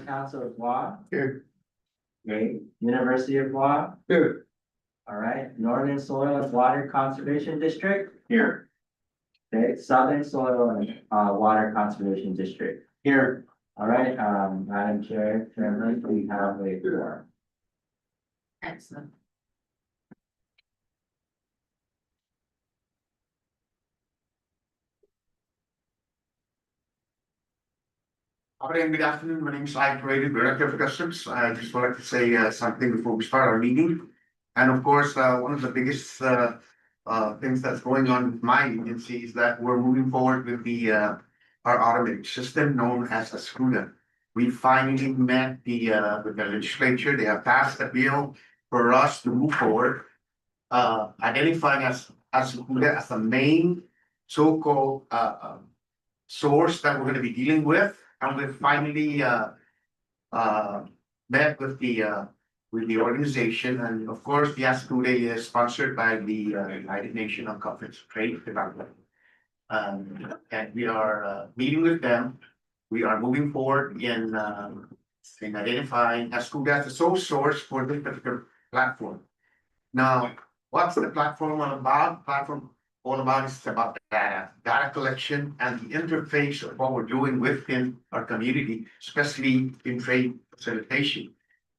Council of Guam. Here. Okay, University of Guam. Here. All right, Northern Soil and Water Conservation District. Here. Okay, Southern Soil and Water Conservation District. Here. All right, Madam Chair, Chairman, we have a quorum. Excellent. Good afternoon. My name is Ike Brady, Director of Customs. I just wanted to say something before we start our meeting. And of course, one of the biggest things that's going on with my agency is that we're moving forward with our automated system known as a SCUDA. We finally met with the legislature. They have passed a bill for us to move forward, identifying SCUDA as the main so-called source that we're going to be dealing with. And we finally met with the organization, and of course, the ASCUDA is sponsored by the United Nations on Conference of Trade Development. And we are meeting with them. We are moving forward in identifying ASCUDA as the sole source for this particular platform. Now, what's the platform all about? Platform all about is about data collection and the interface of what we're doing within our community, especially in trade facilitation.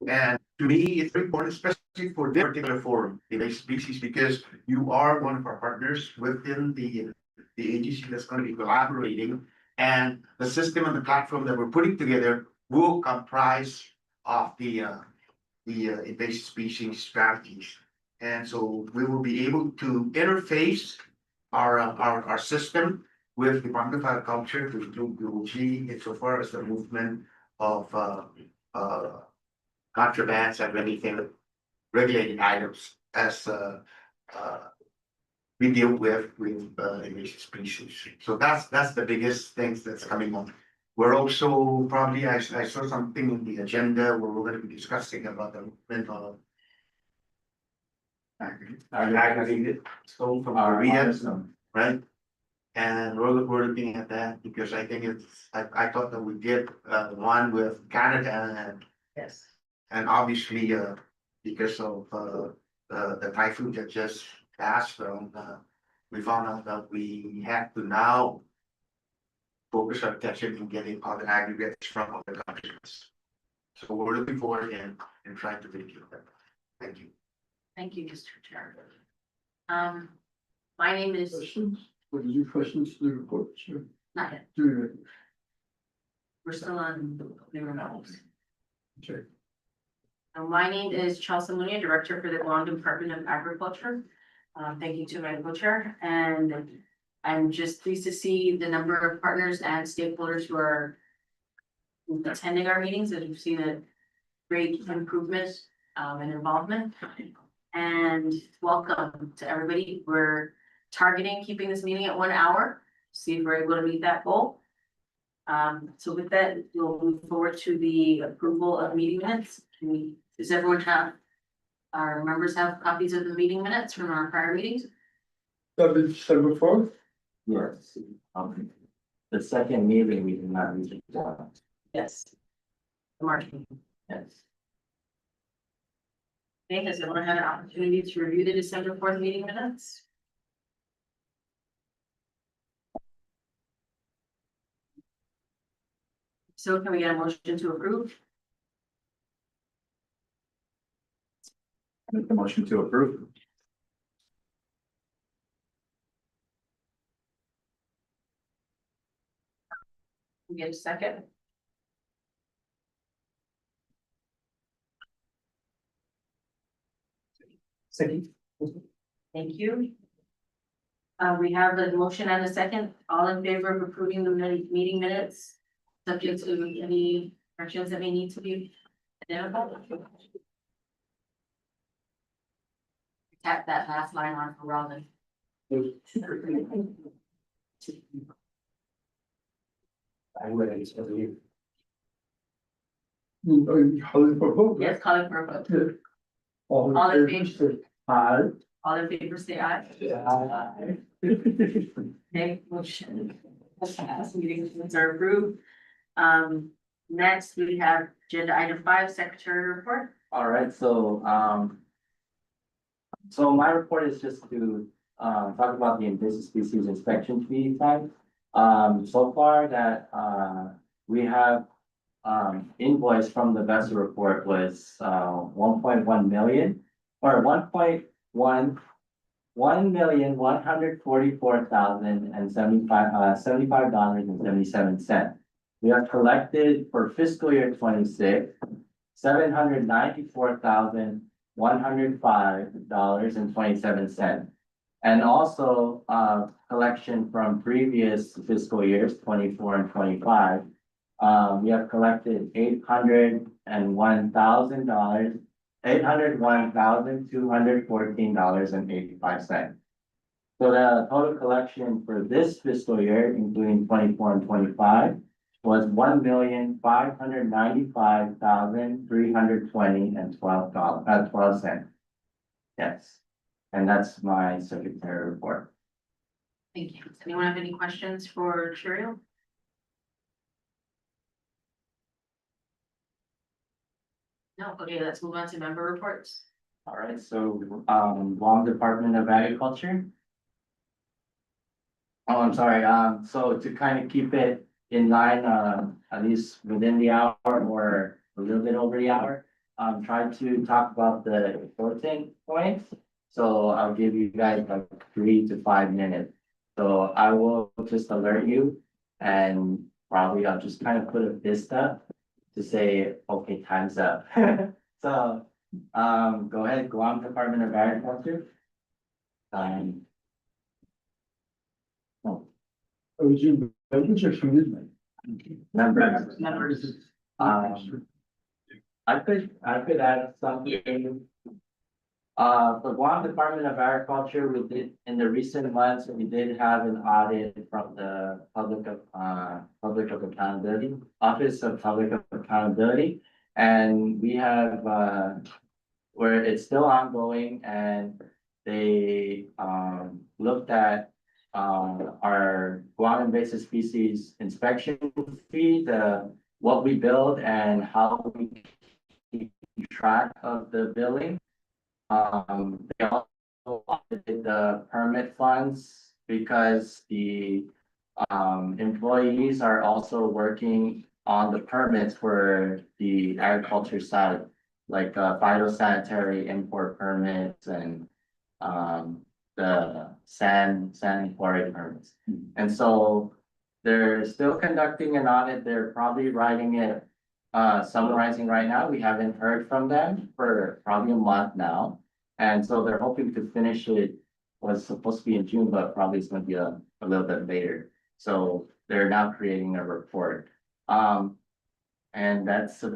And to me, it's very important, especially for this particular forum, invasive species, because you are one of our partners within the agency that's going to be collaborating. And the system and the platform that we're putting together will comprise of the invasive species strategies. And so we will be able to interface our system with the Department of Agriculture to include GOG insofar as the movement of contrabands and anything regulated items as we deal with invasive species. So that's the biggest things that's coming on. We're also probably I saw something in the agenda where we're going to be discussing about the movement of aggravated stone from Korea, right? And we're looking at that because I think I thought that we did one with Canada and Yes. and obviously because of the typhoon that just passed we found out that we had to now focus our attention in getting other aggregates from other countries. So we're looking forward and trying to reduce that. Thank you. Thank you, Mr. Chair. My name is, Questions? What are your questions to the report, sir? not yet, Do we're still on the remote. Okay. My name is Chelsea Munia, Director for the Guam Department of Agriculture. Thank you to my co-chair, and I'm just pleased to see the number of partners and stakeholders who are attending our meetings, and we've seen a great improvement and involvement. And welcome to everybody. We're targeting keeping this meeting at 1 hour, see if we're able to meet that goal. So with that, we'll move forward to the approval of meeting minutes. Does everyone have, our members have copies of the meeting minutes from our prior meetings? That is December 4th? Yes. The second meeting we did not reach. Yes. The March meeting. Yes. Okay, does everyone have an opportunity to review the December 4th meeting minutes? So can we get a motion to approve? Make the motion to approve. Can we get a second? Second. Thank you. We have the motion and a second. All in favor of approving the meeting minutes, subject to any corrections that may need to be identified? Tap that last line on for Robin. I would believe. Are you calling for a vote? Yes, calling for a vote. Yeah. All All in in favor? favor, say aye. All in favor, say aye. Aye. Okay, motion. Meeting minutes are approved. Next, we have agenda item 5, secretary report. All right, so my report is just to, talk about the invasive species inspection fee type. So far that, we have, invoice from the vessel report was, 1.1 million or 1,144,075, $75.77. We have collected for fiscal year 26, $794,105.27. And also, collection from previous fiscal years, 24 and 25. We have collected $801,214.85. So the total collection for this fiscal year, including 24 and 25, was $1,595,320.12. Yes, and that's my secretary report. Thank you. Does anyone have any questions for Cheryl? No, okay, let's move on to member reports. All right, so, Guam Department of Agriculture. Oh, I'm sorry, so to kind of keep it in line, at least within the hour or a little bit over the hour, try to talk about the important points. So I'll give you guys like 3 to 5 minutes. So I will just alert you and probably I'll just kind of put a vista to say, okay, time's up. So, go ahead, Guam Department of Agriculture. Would you, what's your commitment? Members. Members. I could add something. For Guam Department of Agriculture, we did, in the recent months, we did have an audit from the Public of Accountability, Office of Public Accountability. And we have, where it's still ongoing and they, looked at, our Guam invasive species inspection fee, what we build and how we keep track of the billing. They also audited the permit funds because the employees are also working on the permits for the agriculture side, like phytosanitary import permits and the sand quarry permits. And so they're still conducting an audit. They're probably writing it, summarizing right now. We haven't heard from them for probably a month now. And so they're hoping to finish it, was supposed to be in June, but probably it's gonna be a little bit later. So they're now creating a report. And that's it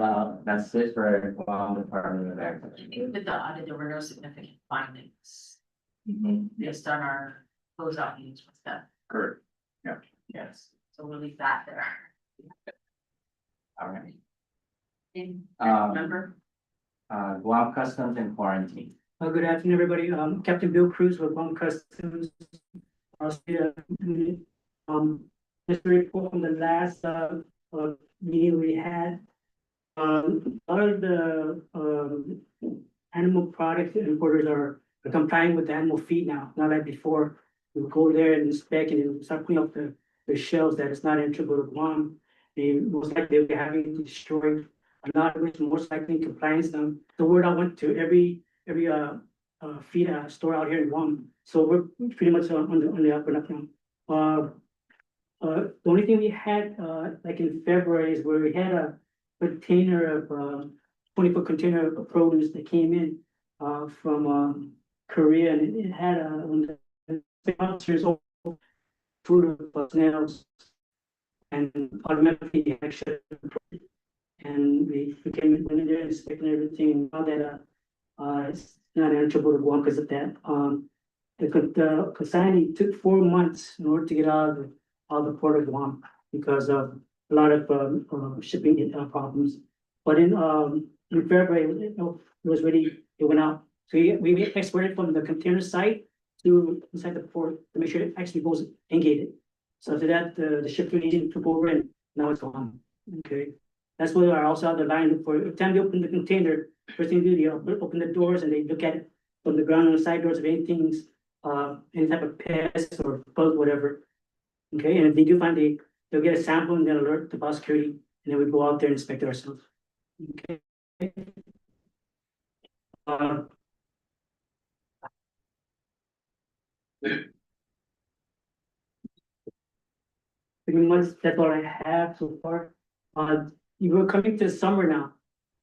for Guam Department of Agriculture. I think with the audit, there were no significant findings Mhm. based on our closeout meetings with them. Correct. Yeah, yes, So we'll leave that there. all right. Remember? Guam Customs and Quarantine. Good afternoon, everybody. Captain Bill Cruz with Guam Customs. Just a report from the last, meeting we had. A lot of the, animal products importers are complying with the animal feed now, not like before. We would go there and inspect and it would start putting up the shells that it's not integral to Guam. They most likely they're having to destroy a lot of which most likely in compliance. The word I went to every feed store out here in Guam. So we're pretty much on the up and up now. The only thing we had like in February is where we had a container of 20-foot container of produce that came in from Korea, and it had years old fruit of snails, and automatically actually, and we came in there and inspected everything and found that it's not eligible to Guam because of that. The consignee took 4 months in order to get out of the port of Guam because of a lot of shipping problems. But in February, it was ready, it went out. So we exported from the container site to inside the port to make sure it actually goes and gated. So after that, the ship agent took over and now it's gone. Okay. That's why I also have the line for, every time they open the container, first thing they do, they open the doors and they look at it from the ground on the side doors if anything's, any type of pest or bug, whatever. Okay, and if they do find they'll get a sample and then alert the biosecurity, and then we go out there and inspect it ourselves. Okay. Uh, Pretty much that's all I have so far. We're coming to summer now.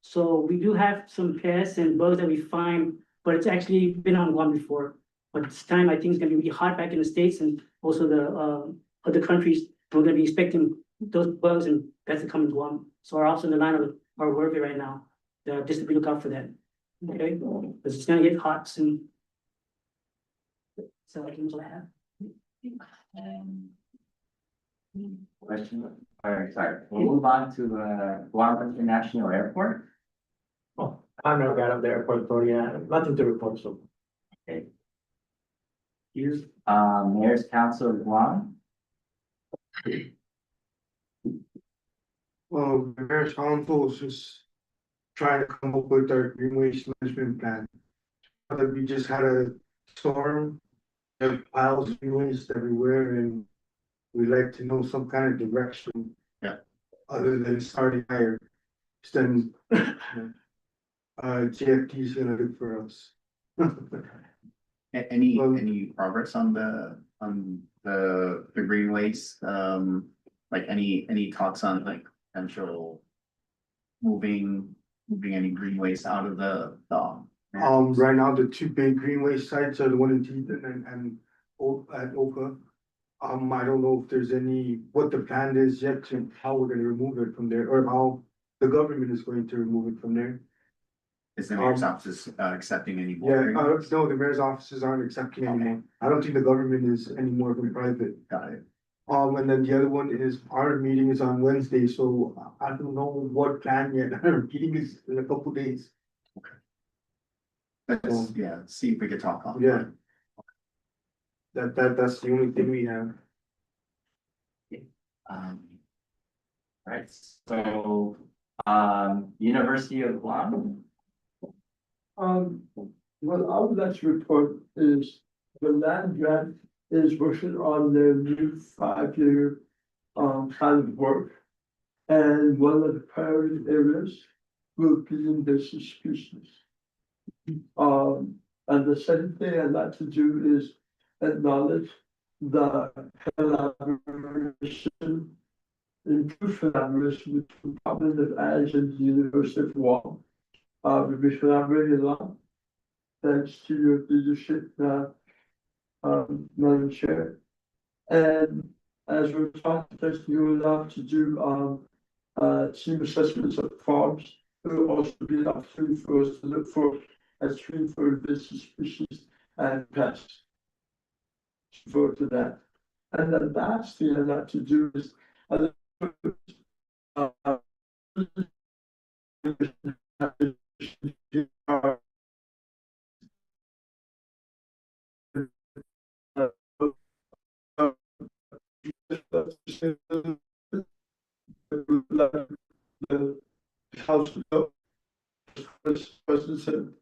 So we do have some pests and bugs that we find, but it's actually been on Guam before. But this time I think it's gonna be really hot back in the States and also the other countries. We're gonna be expecting those bugs and pests to come to Guam. So our officers in the line are aware of it right now. Just to be look out for that. Okay, because it's gonna get hot soon. So I think that's all I have. Question, all right, sorry, we'll move on to Guam International Airport. Oh, I never got up there for authority, nothing to report, so. Okay. Here's Mayor's Council of Guam. Well, the mayor's council is just trying to come up with our green waste management plan. But we just had a storm, there's piles of green waste everywhere, and we'd like to know some kind of direction. Yeah. Other than starting higher, then GFT is gonna do for us. Any, Well- any progress on the green waste, like any talks on like potential moving any green waste out of the. Right now, the two big green waste sites are the one in Teton and at Oka. I don't know if there's what the plan is yet to how we're gonna remove it from there, or how the government is going to remove it from there. Is the mayor's office accepting any? Yeah, more? no, the mayor's offices aren't accepting anymore. I don't think the government is anymore than private. Got it. And then the other one is, our meeting is on Wednesday, so I don't know what plan yet. Our meeting is in a couple days. Let's, yeah, see if we could talk on. Yeah. That's the only thing we have. Right, so, University of Guam. What I would like to report is the land grant is working on their new 5-year kind of work. And one of the priority areas will be invasive species. And the second thing I'd like to do is acknowledge the collaboration, improved collaboration with the Department of Ag and the University of Guam. We've been collaborating a lot, thanks to your leadership, Madam Chair. And as we're talking, you will have to do team assessments of farms. It will also be an opportunity for us to look for a screen for invasive species and pests. Forward to that. And the last thing I'd like to do is the House President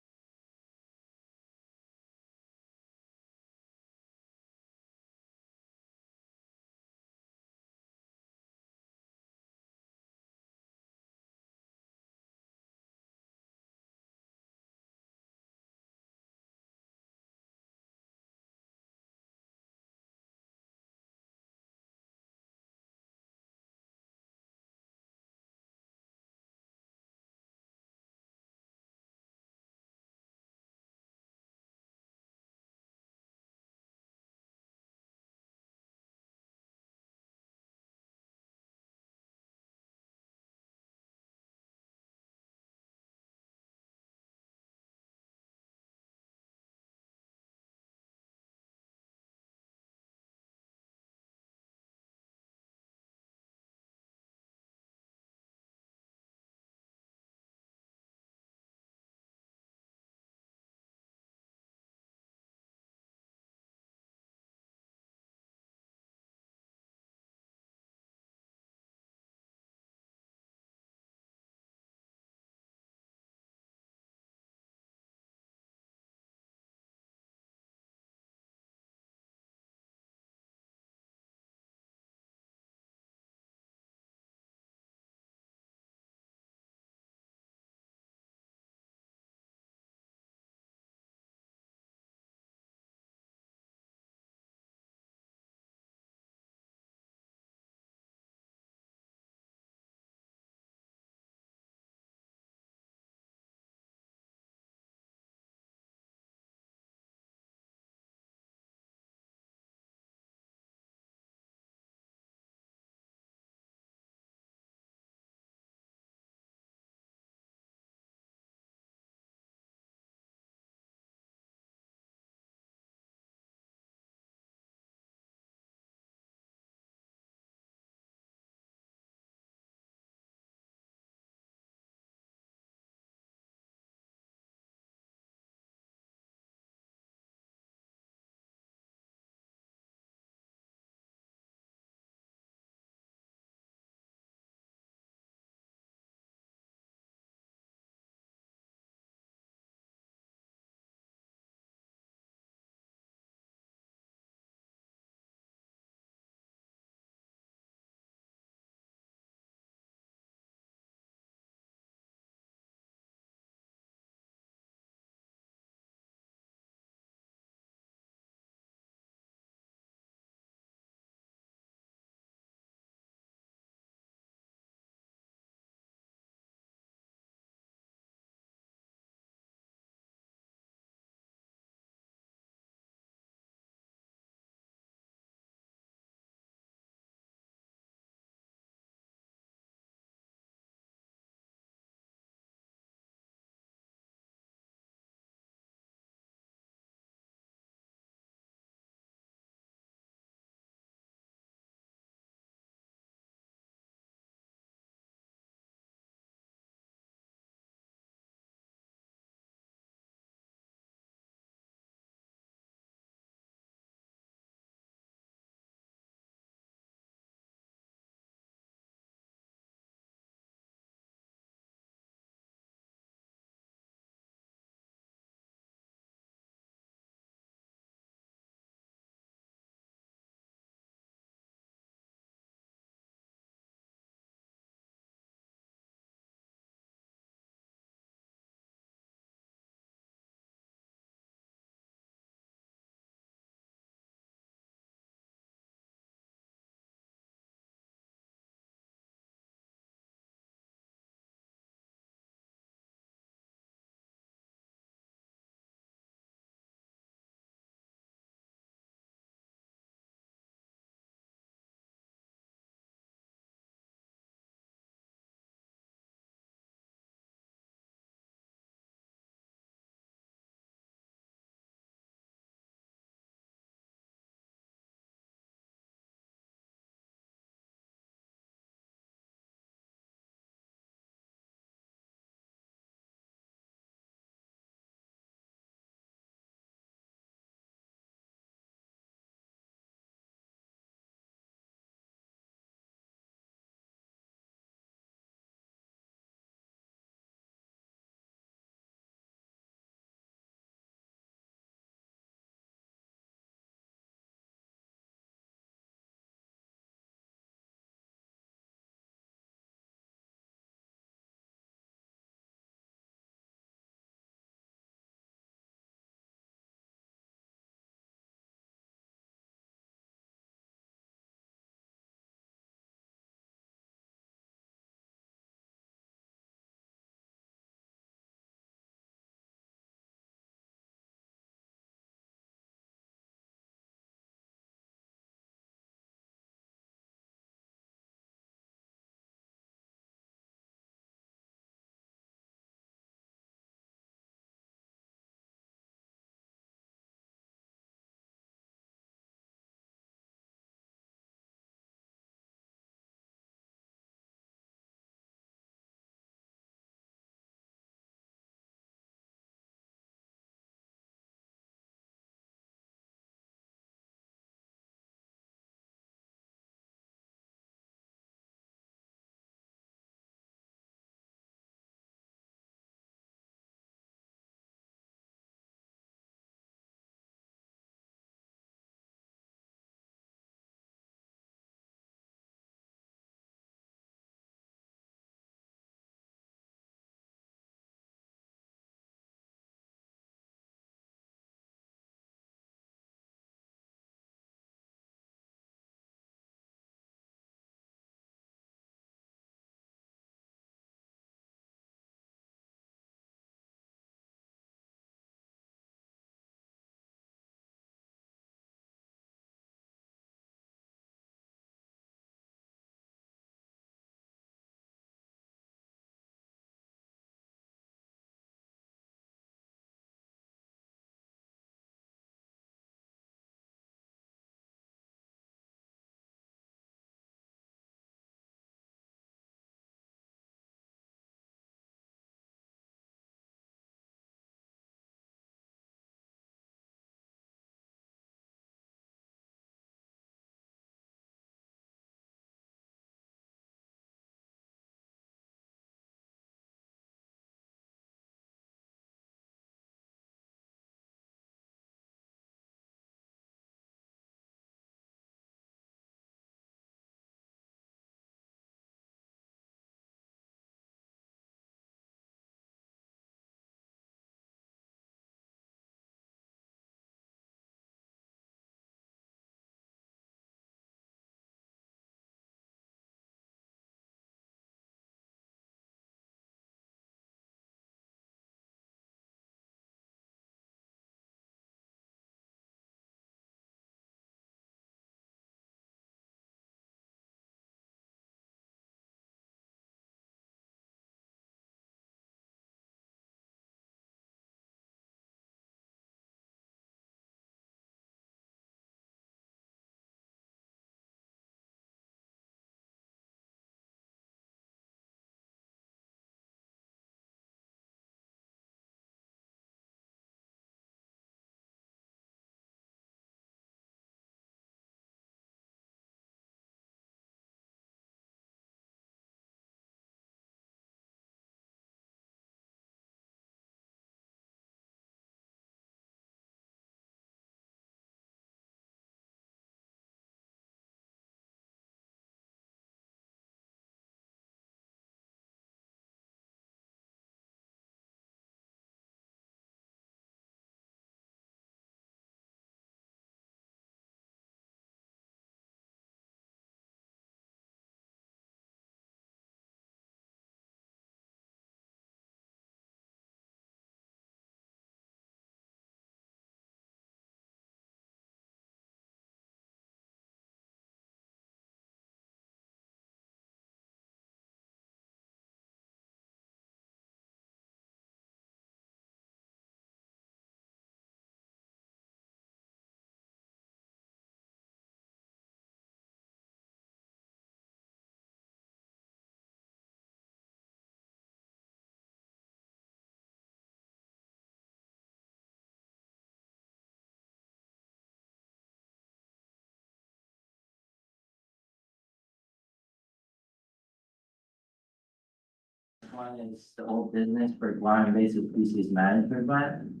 one is the old business for Guam invasive species management plan.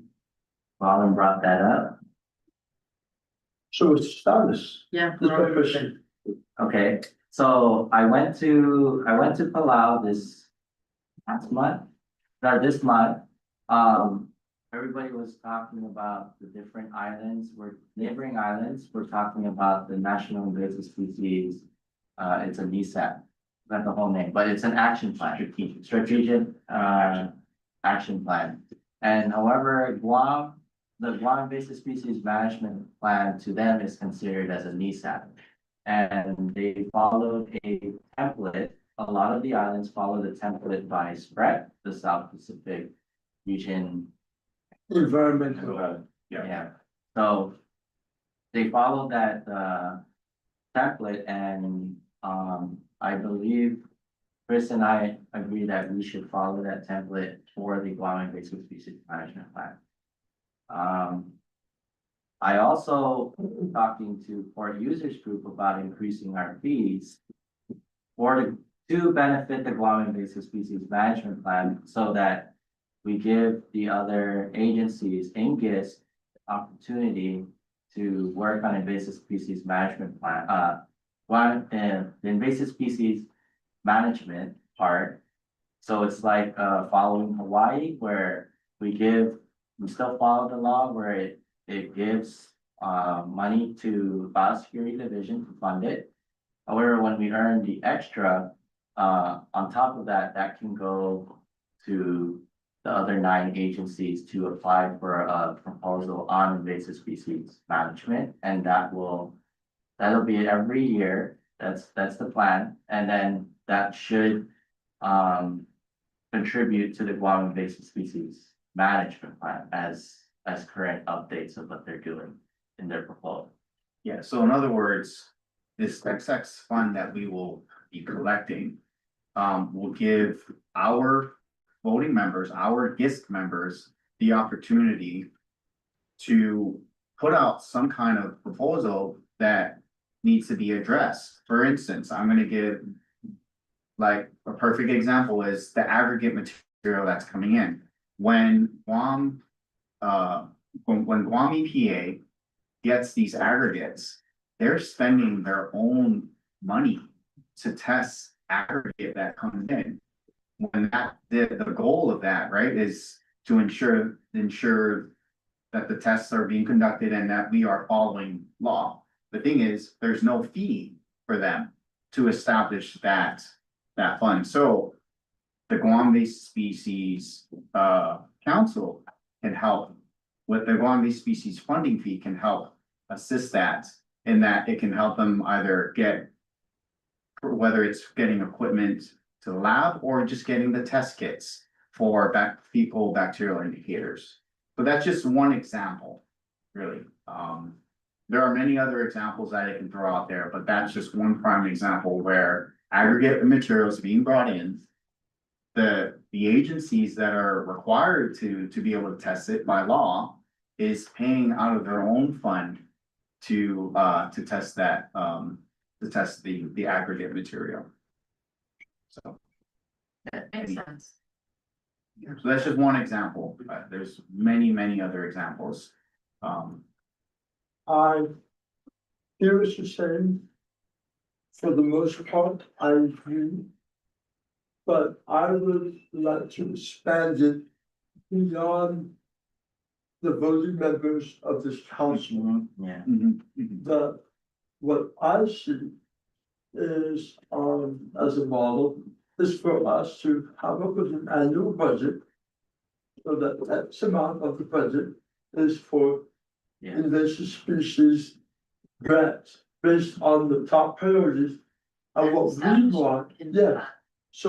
Colin brought that up. So it's status. Yeah. That's my question. Okay, so I went to Palau this last month, not this month. Everybody was talking about the different islands, neighboring islands, we're talking about the national invasive species. It's a NISAP, not the whole name, but it's an action plan, strategic, action plan. And however, Guam, the Guam invasive species management plan to them is considered as a NISAP. And they followed a template, a lot of the islands follow the template by SPREC, the South Pacific Region. Environmental. Yeah, so they followed that, template and, I believe Chris and I agree that we should follow that template for the Guam invasive species management plan. I also talking to Port Users Group about increasing our fees to benefit the Guam invasive species management plan so that we give the other agencies in GIST opportunity to work on invasive species management plan, the invasive species management part. So it's like, following Hawaii where we still follow the law where it gives, money to biosecurity division to fund it. However, when we earn the extra, on top of that, that can go to the other 9 agencies to apply for a proposal on invasive species management, and that'll be every year. That's the plan, and then that should contribute to the Guam invasive species management plan as current updates of what they're doing in their proposal. Yeah, so in other words, this XX fund that we will be collecting. Will give our voting members, our GIST members, the opportunity. To put out some kind of proposal that needs to be addressed. For instance, I'm gonna give. Like, a perfect example is the aggregate material that's coming in. When Guam, when Guam EPA gets these aggregates, they're spending their own money to test aggregate that comes in. When the goal of that, right, is to ensure that the tests are being conducted and that we are following law. The thing is, there's no fee for them to establish that fund. So the Guam-based species council can help with the Guam-based species funding fee can help assist that in that it can help them either get whether it's getting equipment to the lab or just getting the test kits for fecal bacterial indicators. But that's just one example, really. There are many other examples that I can throw out there, but that's just one prime example where aggregate materials being brought in. The agencies that are required to be able to test it by law is paying out of their own fund to test that, to test the aggregate material. So. That makes sense. So that's just one example, but there's many other examples. I hear what you're saying. For the most part, I agree. But I would like to expand it beyond the voting members of this council. Yeah. What I see is, as a model, is for us to come up with an annual budget. So that X amount of the budget is for Yeah. invasive species grants based on the top priorities. And what we want, yeah. So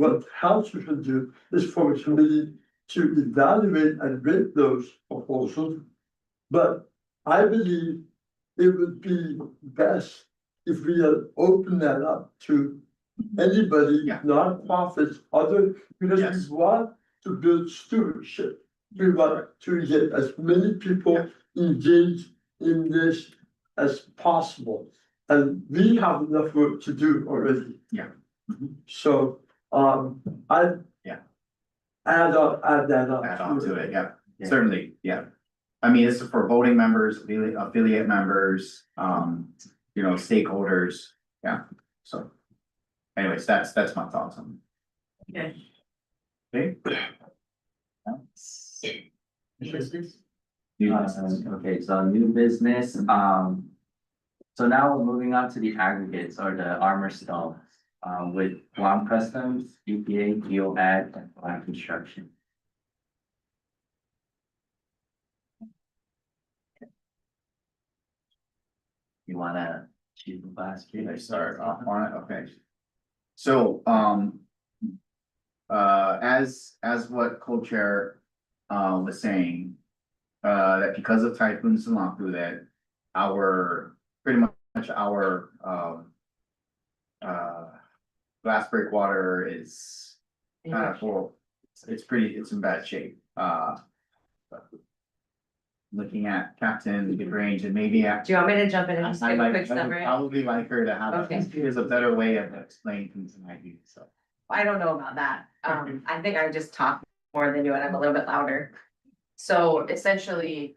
what council can do is for a committee to evaluate and rate those proposals. But I believe it would be best if we had opened that up to anybody, Yeah. nonprofits, because Yes. we want to build stewardship. We want to get as many people engaged in this as possible. And we have enough work to do already. Yeah. So, add that up. add on to it, yeah, Yeah. certainly, yeah. I mean, this is for voting members, affiliate members, stakeholders, yeah, so. Anyways, that's my thoughts on Okay. it. Okay. Business. New business. Okay, so new business, so now we're moving on to the aggregates or the armor stones, with Guam Customs, EPA, GeoAg, and Guam Construction. You wanna choose the last Can I key? start off on it? Okay. So, as what co-chair, was saying, that because of Typhoon Sinlaku, that pretty much our, glass breakwater is kind of full. It's in bad shape. Looking at Captain DeGrange and maybe Do you want me to jump in and I just give a like, quick I would summary? probably like her to have, Okay. there's a better way of explaining things than I do, so. I don't know about that. I think I just talk more than you and I'm a little bit louder. So essentially,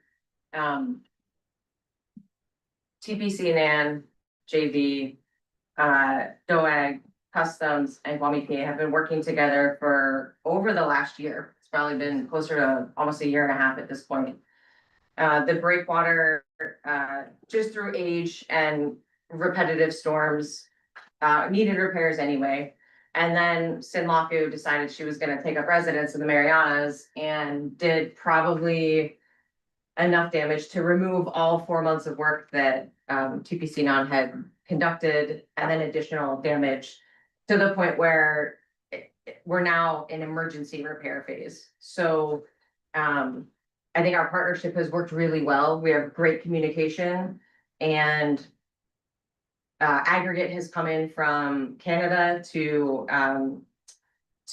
TPC and AN, JV, DOAG, Customs and Guam EPA have been working together for over the last year. It's probably been closer to almost a year and a half at this point. The breakwater, just through age and repetitive storms, needed repairs anyway. And then Sinlaku decided she was gonna take up residence in the Marianas and did probably enough damage to remove all 4 months of work that TPC non had conducted, and then additional damage to the point where we're now in emergency repair phase. So I think our partnership has worked really well. We have great communication, and aggregate has come in from Canada to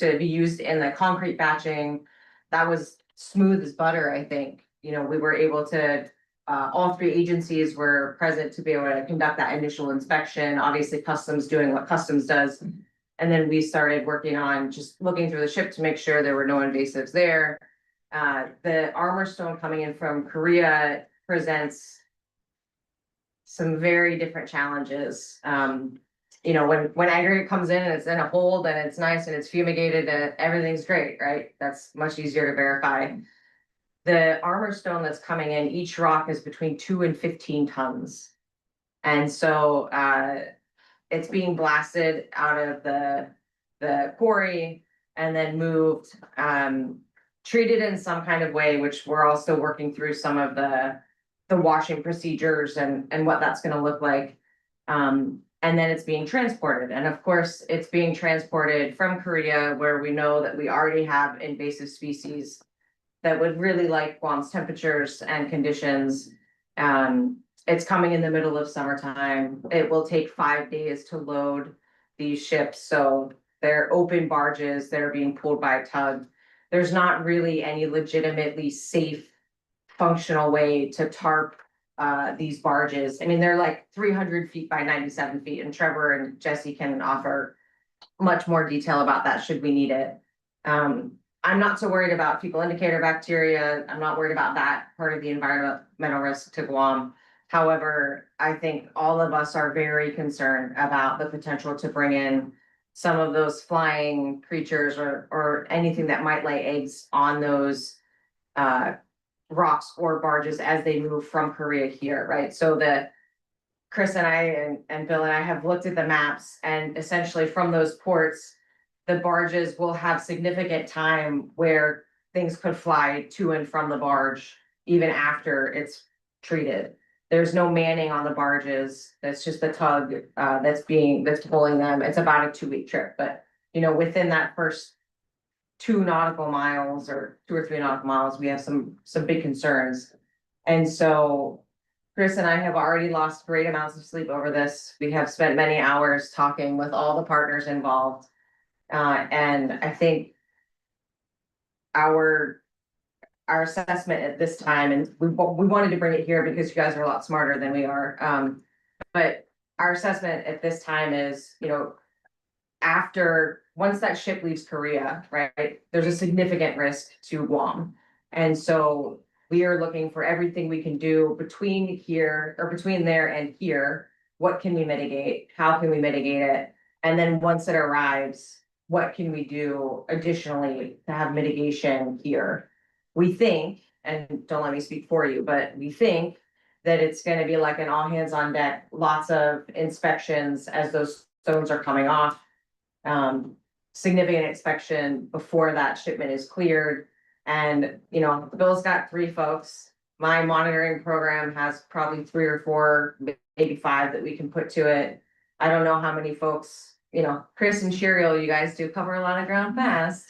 be used in the concrete batching. That was smooth as butter, I think. You know, we were able to, all three agencies were present to be able to conduct that initial inspection, obviously Customs doing what Customs does. And then we started working on just looking through the ship to make sure there were no invasives there. The armor stone coming in from Korea presents some very different challenges. You know, when aggregate comes in and it's in a hold and it's nice and it's fumigated and everything's great, right? That's much easier to verify. The armor stone that's coming in, each rock is between 2 and 15 tons. And so it's being blasted out of the quarry and then moved, treated in some kind of way, which we're also working through some of the washing procedures and what that's gonna look like. And then it's being transported. And of course, it's being transported from Korea, where we know that we already have invasive species that would really like Guam's temperatures and conditions. It's coming in the middle of summertime. It will take 5 days to load these ships. So they're open barges that are being pulled by a tug. There's not really any legitimately safe, functional way to tarp these barges. I mean, they're like 300 feet by 97 feet, and Trevor and Jesse can offer much more detail about that should we need it. I'm not so worried about fecal indicator bacteria. I'm not worried about that part of the environmental risk to Guam. However, I think all of us are very concerned about the potential to bring in some of those flying creatures or anything that might lay eggs on those rocks or barges as they move from Korea here, right? So Chris and I and Bill and I have looked at the maps, and essentially from those ports, the barges will have significant time where things could fly to and from the barge even after it's treated. There's no manning on the barges. That's just the tug that's pulling them. It's about a 2-week trip, but you know, within that first 2 nautical miles or 2 or 3 nautical miles, we have some big concerns. And so Chris and I have already lost great amounts of sleep over this. We have spent many hours talking with all the partners involved. And I think our assessment at this time, and we wanted to bring it here because you guys are a lot smarter than we are. But our assessment at this time is, you know, once that ship leaves Korea, right, there's a significant risk to Guam. And so we are looking for everything we can do between here, or between there and here. What can we mitigate? How can we mitigate it? And then once it arrives, what can we do additionally to have mitigation here? We think, and don't let me speak for you, but we think that it's gonna be like an all hands on deck, lots of inspections as those stones are coming off. Significant inspection before that shipment is cleared. And, you know, Bill's got 3 folks. My monitoring program has probably 3 or 4, maybe 5 that we can put to it. I don't know how many folks, you know, Chris and Shiriel, you guys do cover a lot of ground fast.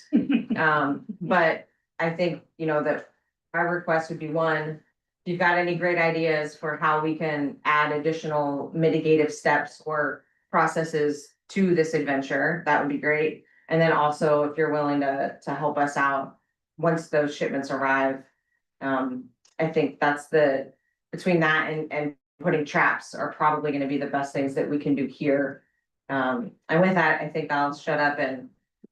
But I think, you know, that our request would be, one, if you've got any great ideas for how we can add additional mitigative steps or processes to this adventure, that would be great. And then also, if you're willing to help us out once those shipments arrive. I think that's between that and putting traps are probably gonna be the best things that we can do here. And with that, I think I'll shut up and,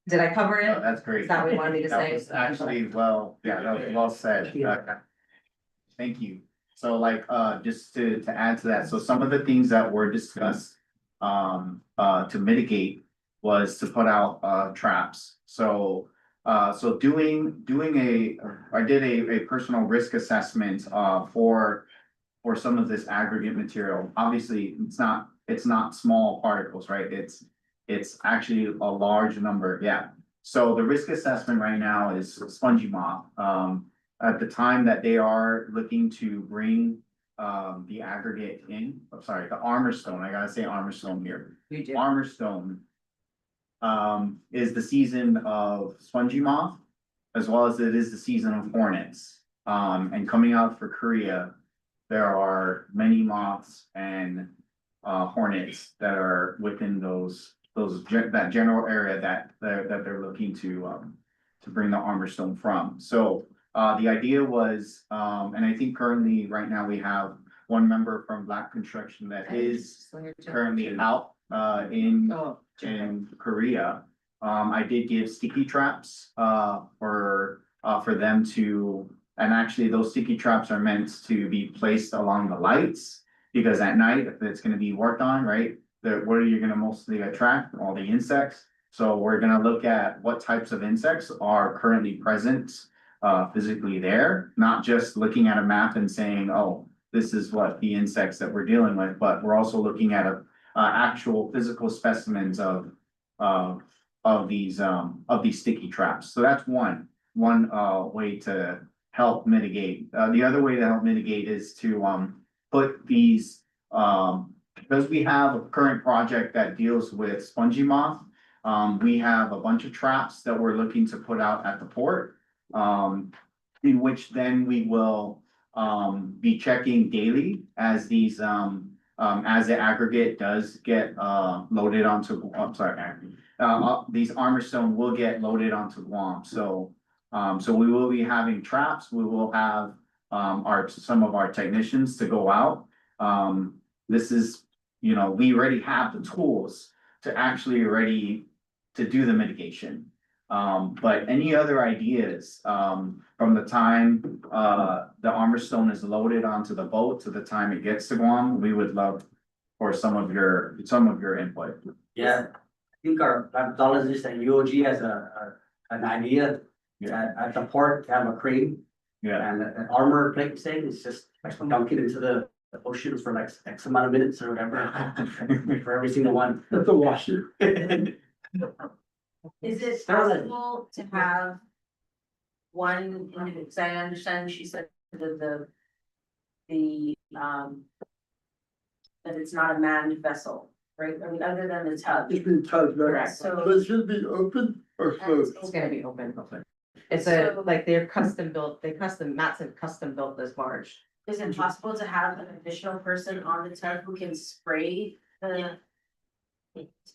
did I cover Oh, it? that's great. Is that what you wanted me to That say? was actually, well, yeah, that was well said. Thank you. So like, just to add to that, so some of the things that were discussed, to mitigate was to put out, traps. So, so I did a personal risk assessment, for some of this aggregate material. Obviously, it's not small particles, right? It's actually a large number, yeah. So the risk assessment right now is spongy moth. At the time that they are looking to bring the aggregate in, I'm sorry, the armor stone, I gotta say armor stone here. You do. Armor stone is the season of spongy moth, as well as it is the season of hornets. And coming out for Korea, there are many moths and hornets that are within that general area that they're looking to bring the armor stone from. So the idea was, and I think currently, right now, we have one member from Black Construction that is currently out in Korea. I did give sticky traps for them to, and actually those sticky traps are meant to be placed along the lights. Because at night, if it's gonna be worked on, right, what are you gonna mostly attract? All the insects. So we're gonna look at what types of insects are currently present physically there, not just looking at a map and saying, oh, this is what the insects that we're dealing with, but we're also looking at actual physical specimens of these sticky traps. So that's one way to help mitigate. The other way to help mitigate is to put these, because we have a current project that deals with spongy moth. We have a bunch of traps that we're looking to put out at the port. In which then we will be checking daily as these as the aggregate does get loaded onto, I'm sorry, these armor stone will get loaded onto Guam. So we will be having traps. We will have some of our technicians to go out. This is, you know, we already have the tools to actually ready to do the mitigation. But any other ideas, from the time, the armor stone is loaded onto the boat to the time it gets to Guam, we would love for some of your input. Yeah, I think our methodologist and UOG has an idea. At the port, to have a crane Yeah, and an armor plate thing, it's just like dunk it into the ocean for like X amount of minutes or whatever. For every single one. That's a washer. Is it possible to have one, because I understand she said that it's not a manned vessel, right? I mean, other than the tug. It's been touched, right? Correct. So- But it's gonna be open or closed? It's gonna be open. It's So- like they're custom built, Matson custom built this barge. Is it possible to have an additional person on the tug who can spray the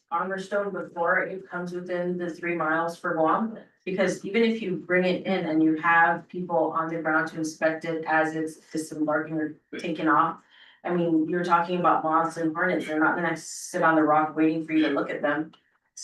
armor stone before it comes within the 3 miles for Guam? Because even if you bring it in and you have people on the ground to inspect it as it's disembarking or taking off. I mean, you're talking about moths and hornets, they're not gonna sit on the rock waiting for you to look at them.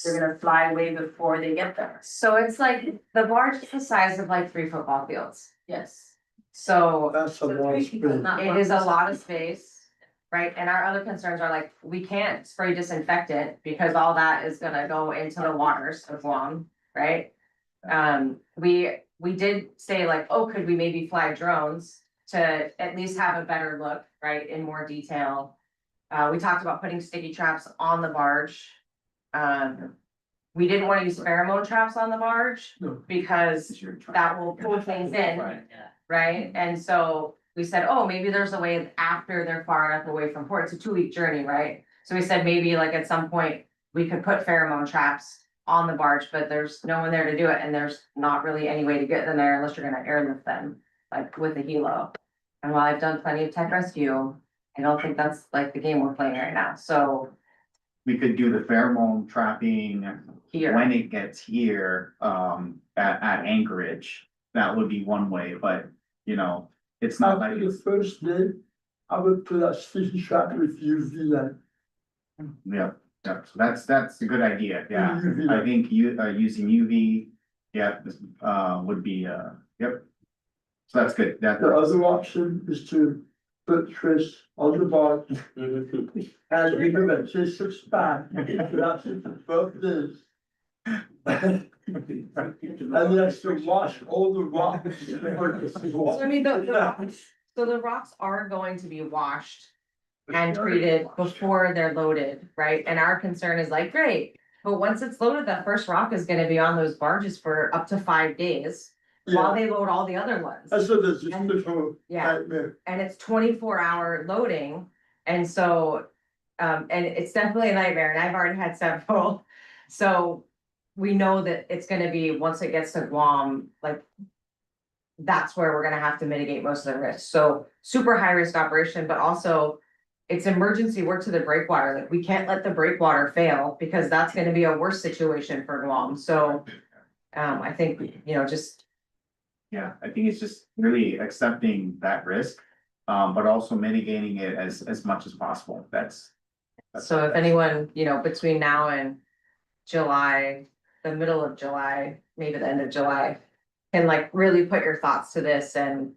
They're gonna fly way before they get there. So it's like, the barge is the size of like 3 football fields. Yes. So That's a lot of space. it is a lot of space, right? And our other concerns are like, we can't spray disinfectant because all that is gonna go into the waters of Guam, right? We did say like, oh, could we maybe fly drones to at least have a better look, right, in more detail? We talked about putting sticky traps on the barge. We didn't wanna use pheromone traps on the barge No. because that will pull things in, right? And so we said, oh, maybe there's a way after they're far enough away from port, it's a 2-week journey, right? So we said maybe like at some point, we could put pheromone traps on the barge, but there's no one there to do it, and there's not really any way to get them there unless you're gonna airlift them, like with a helo. And while I've done plenty of tech rescue, I don't think that's like the game we're playing right now, so We could do the pheromone trapping here. when it gets here, at Anchorage. That would be one way, but, you know, it's not like, After the first day, I would put a sticky trap with UV light. yeah, yeah, so that's a good idea, yeah. UV I light. think using UV, yeah, would be, yep. So that's good, that, The other option is to put Chris on the barge and remember, it's 6 back, that's it for 12 days. And he has to wash all the rocks. So I mean, the rocks are going to be washed and treated before they're loaded, right? And our concern is like, great, but once it's loaded, that first rock is gonna be on those barges for up to 5 days. While they load all the other ones. That's what there's just little Yeah. nightmare. And it's 24-hour loading, and so, and it's definitely a nightmare, and I've already had several. So we know that it's gonna be, once it gets to Guam, like. That's where we're gonna have to mitigate most of the risk, so super high risk operation, but also. It's emergency work to the breakwater, like we can't let the breakwater fail, because that's gonna be a worse situation for Guam, so. I think, you know, just. yeah, I think it's just really accepting that risk, but also mitigating it as much as possible, that's. So if anyone, you know, between now and July, the middle of July, maybe the end of July. Can like really put your thoughts to this and,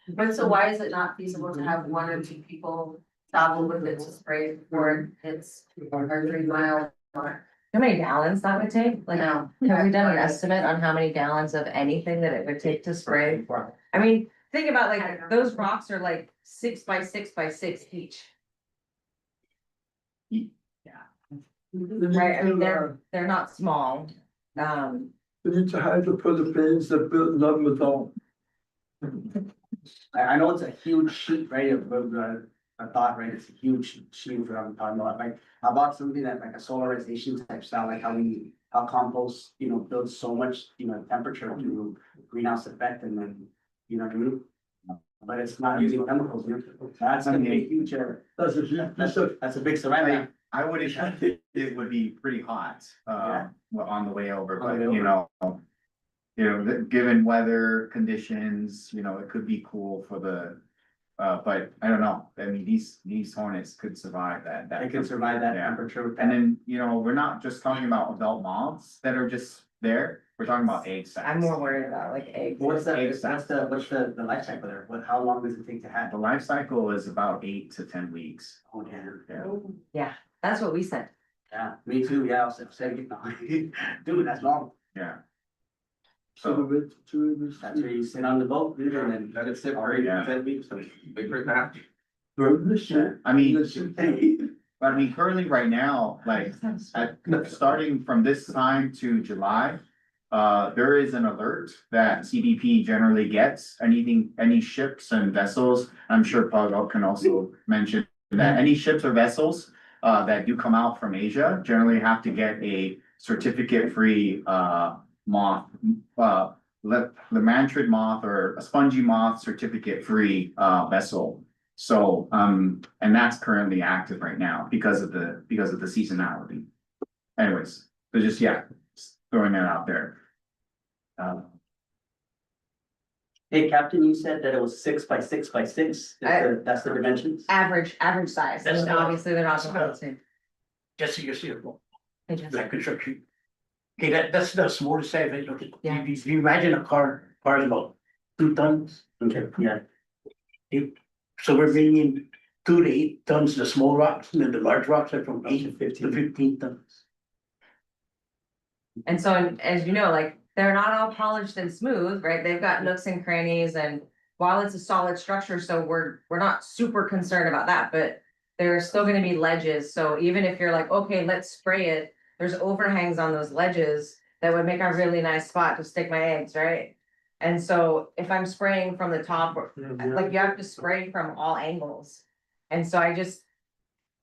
But so why is it not feasible to have 1 or 2 people travel with it to spray before it's our 3-mile mark? how many gallons that would take? Like, No. have we done an estimate on how many gallons of anything that it would take to spray? I mean, think about like, those rocks are like 6 by 6 by 6 each, right? I mean, they're not small. We need to hide the planes that built Love Madonna. I know it's a huge sheet, right, of, a thought, right, it's a huge sheet of what I'm talking about, like, how about something that like a solarization type style, like how compost, you know, builds so much, you know, temperature to greenhouse effect and then, you know what I mean? But it's not using chemicals, you know, that's gonna be a huge, That's a huge piece of, that's a big ceramic. I would expect it would be pretty hot, Yeah. on the way over, On but the way you know. You know, given weather conditions, you know, it could be cool for the, but I don't know, I mean, these hornets could survive that. They can survive that Yeah. temperature. with And that. then, you know, we're not just talking about adult moths that are just there, we're talking about egg sacs. I'm more worried about like eggs. What's the, Egg sacs. what's the life cycle there, how long does it take to hatch? The life cycle is about 8 to 10 weeks. Oh, damn. Yeah. Yeah, that's what we said. Yeah, me too, yeah, I was saying, dude, that's long. Yeah. so the So, way to do That's where you sit on the boat, dude, and then let it sit for Yeah. 10 weeks, so wait for it to hatch. this. I mean, currently right now, like, starting from this time to July. There is an alert that CBP generally gets, any ships and vessels, I'm sure Paul can also mention. That any ships or vessels, that do come out from Asia generally have to get a certificate-free, moth. Lemantrid moth or a spongy moth certificate-free, vessel. So, and that's currently active right now because of the seasonality. Anyways, so just, yeah, just throwing that out there. Hey, Captain, you said that it was 6 by 6 by 6, that's the dimensions? Average size, That's and not- obviously they're not. that's not- Just so you see it. Like construction. Okay, that's the smallest size, right? Okay. Yeah. If you imagine a car is about 2 tons, okay, yeah. So we're bringing 2 to 8 tons, the small rocks, and then the large rocks are from 8 to 15 tons. And so, and as you know, like, they're not all polished and smooth, right? They've got nooks and crannies, and while it's a solid structure, so we're not super concerned about that, but there are still gonna be ledges, so even if you're like, okay, let's spray it, there's overhangs on those ledges that would make a really nice spot to stick my eggs, right? And so if I'm spraying from the top, like, you have to spray from all angles. And so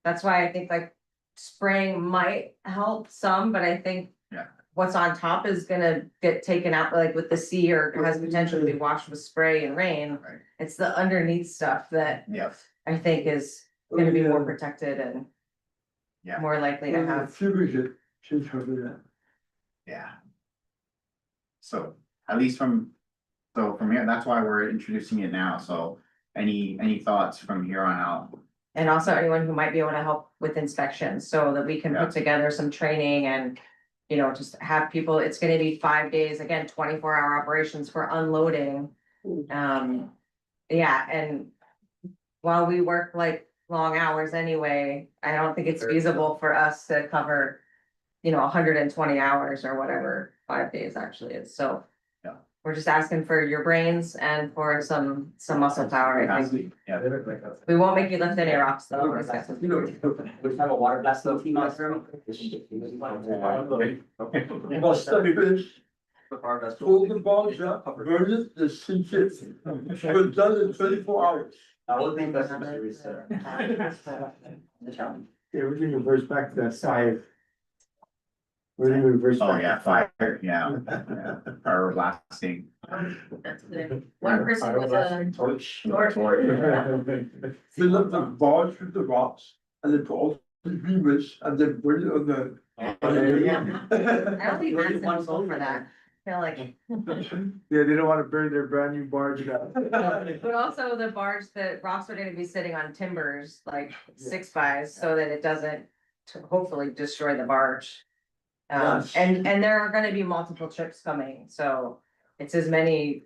that's why I think like spraying might help some, but I think Yeah. what's on top is gonna get taken out, like with the sea, or has potential to be washed with spray and rain. Right. It's the underneath stuff that Yep. I think is gonna be more protected and Yeah. more likely to have. Should cover that. Yeah. So at least from here, that's why we're introducing it now. So any thoughts from here on out? And also anyone who might be able to help with inspections, so that we can Yeah. put together some training and. You know, just have people, it's gonna be 5 days, again, 24-hour operations for unloading. Yeah, and while we work like long hours anyway, I don't think it's feasible for us to cover. 120 hours or whatever 5 days actually is, so. Yeah. We're just asking for your brains and for some muscle power, I think. Yeah. We won't make you lift any rocks though. We have a water blast though, FEMA room. Well, study fish, pull the balls up, burn it, the sink it, we're done in 24 hours. I would think that's Mr. Reese. Everything reverts back to that fire. Everything reverts Oh, back. yeah, to fire. fire, yeah. Fire blasting. That's good. One person with a torch. Fill up the balls with the rocks, and then put all the greenwich, and then burn it on the. I don't think that's the goal for that. I feel like, Yeah, they don't wanna burn their brand new barge down. but also the rocks are gonna be sitting on timbers, like 6 by, so that it doesn't hopefully destroy the barge. Yes. And there are gonna be multiple trips coming, so it's as many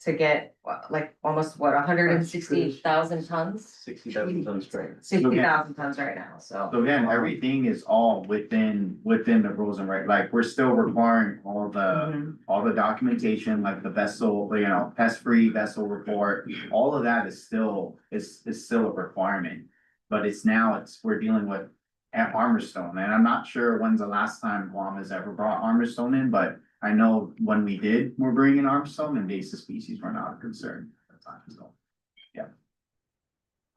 to get, like, almost 160,000 tons? 60,000 tons straight. 60,000 tons right now, so. So again, everything is all within the rules and like, we're still requiring all the documentation, like the vessel, pest-free vessel report, all of that is still a requirement. But we're dealing with armor stone, and I'm not sure when's the last time Guam has ever brought armor stone in, but I know when we did, we're bringing armor stone, invasive species were not a concern at the time, so.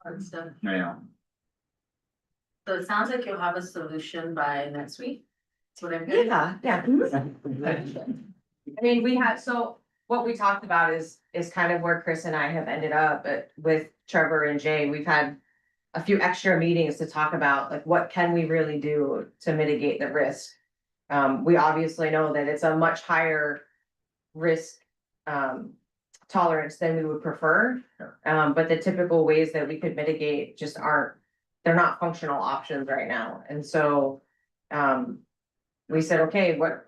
Hard stuff. Yeah. So it sounds like you'll have a solution by next week. That's what I'm hearing. Yeah. I mean, so what we talked about is kind of where Chris and I have ended up, with Trevor and Jay, we've had a few extra meetings to talk about, like, what can we really do to mitigate the risk? We obviously know that it's a much higher risk, tolerance than we would prefer. But the typical ways that we could mitigate just they're not functional options right now, and so, we said, okay, what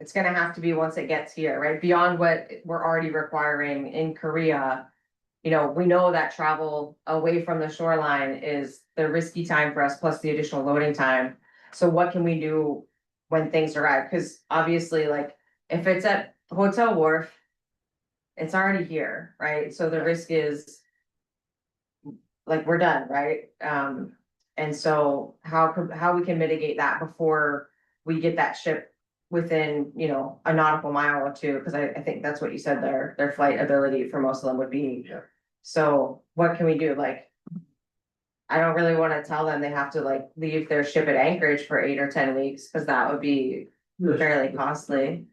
it's gonna have to be once it gets here, right? Beyond what we're already requiring in Korea. We know that travel away from the shoreline is the risky time for us, plus the additional loading time. So what can we do when things arrive? Cause obviously, like, if it's at Hotel Wharf, it's already here, right? So the risk is, like, we're done, right? And so how we can mitigate that before we get that ship within, a nautical mile or two, because I think that's what you said, their flight ability for most of them would be. Yeah. So what can we do? Like, I don't really wanna tell them they have to, like, leave their ship at Anchorage for 8 or 10 weeks, cause that would be fairly costly.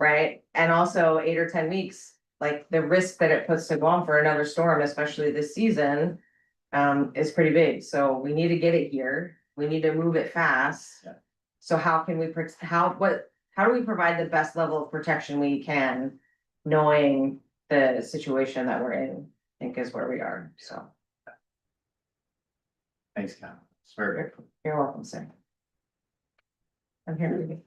Right? And also 8 or 10 weeks, like, the risk that it puts to Guam for another storm, especially this season, is pretty big. So we need to get it here. We need to move it fast. Yeah. So how can we, how do we provide the best level of protection we can, knowing the situation that we're in, I think is where we are, so. Thanks, Cal. It's very good. You're welcome, sir. I'm here.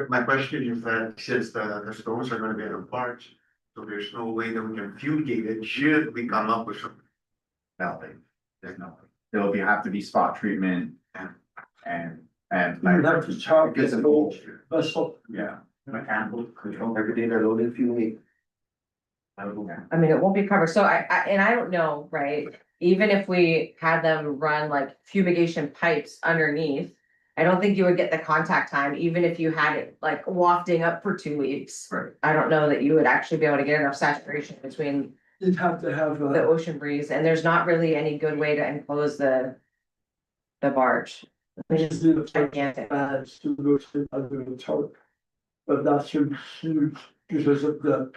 My question is that since the stones are gonna be in a barge, so there's no way that we can fumigate it, should we come up with something? Nothing, there's nothing. There'll have to be spot treatment and. You would have to target the whole vessel. Yeah. Mechanical control, every day they're loading fumigate. I mean, it won't be covered, so I don't know, right? Even if we had them run like fumigation pipes underneath. I don't think you would get the contact time, even if you had it like wafting up for 2 weeks. Right. I don't know that you would actually be able to get enough saturation between You'd have to have the ocean breeze, and there's not really any good way to enclose the barge. It's just gigantic. to go to under the top. But that's huge because of the